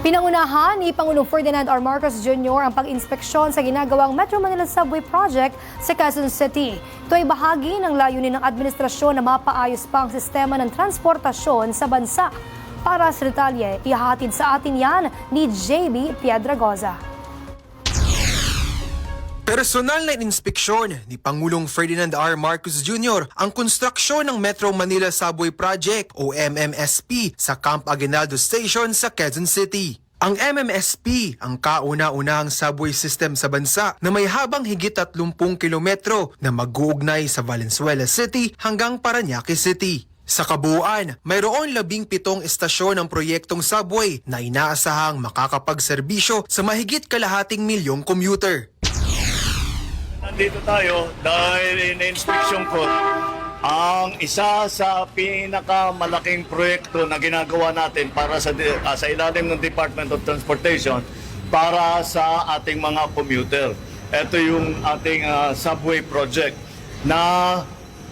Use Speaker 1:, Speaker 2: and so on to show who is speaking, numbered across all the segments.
Speaker 1: Pinangunahan ni Pangulong Ferdinand R. Marcos Jr. ang pag-inspeksyon sa ginagawang Metro Manila Subway Project sa Quezon City. Ito ay bahagi ng layunin ng administrasyon na mapaayos pa ang sistema ng transportasyon sa bansa. Para sa detalye, ihahatid sa atin yan ni JB Piedragoza.
Speaker 2: Personal na inspeksyon ni Pangulong Ferdinand R. Marcos Jr. ang konstruksyon ng Metro Manila Subway Project o MMSP sa Camp Aguinaldo Station sa Quezon City. Ang MMSP ang kauna-unahang subway system sa bansa na may habang higit 30 kilometro na mag-uugnay sa Valenzuela City hanggang Parañaque City. Sa kabuuan, mayroon 17 estasyon ng proyektong subway na inaasahang makakapagserbisyo sa mahigit kalahating milyong commuter.
Speaker 3: Nandito tayo dahil in-inspection ko ang isa sa pinakamalaking proyekto na ginagawa natin para sa ilalim ng Department of Transportation para sa ating mga commuter. Ito yung ating subway project na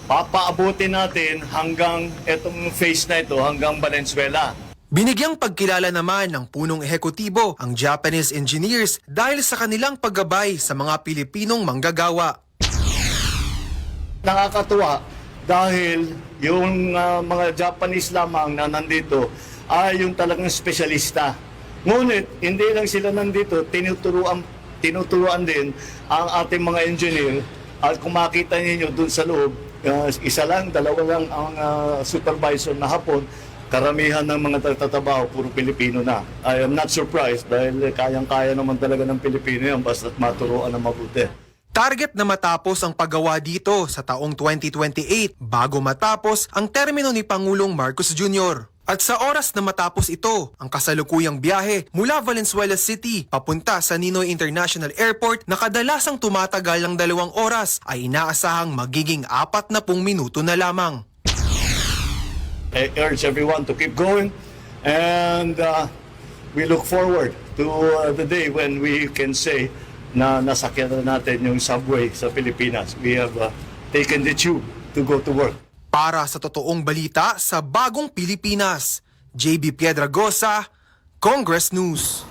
Speaker 3: papaabutin natin hanggang itong phase na ito hanggang Valenzuela.
Speaker 2: Binigyang pagkilala naman ng punong ehekutibo ang Japanese engineers dahil sa kanilang paggabay sa mga Pilipinong manggagawa.
Speaker 3: Nakakatuwa dahil yung mga Japanese lamang na nandito ay yung talagang espesyalista. Ngunit hindi lang sila nandito, tinuturuan din ang ating mga engineer. At kung makita niyo dun sa loob, isa lang, dalawa lang ang supervisor na Hapon. Karamihan ng mga tatrabaho, puro Pilipino na. I am not surprised dahil kayang-kaya naman talaga ng Pilipino yan basta't maturuan ng mabuti.
Speaker 2: Target na matapos ang paggawa dito sa taong 2028 bago matapos ang termino ni Pangulong Marcos Jr. At sa oras na matapos ito, ang kasalukuyang biyahe mula Valenzuela City papunta sa Ninoy International Airport na kadalasang tumatagal ng 2 oras ay inaasahang magiging 40 minuto na lamang.
Speaker 3: I urge everyone to keep going and we look forward to the day when we can say na nasakyan na natin yung subway sa Pilipinas. We have taken the tube to go to work.
Speaker 2: Para sa totoong balita sa Bagong Pilipinas, JB Piedragoza, Congress News.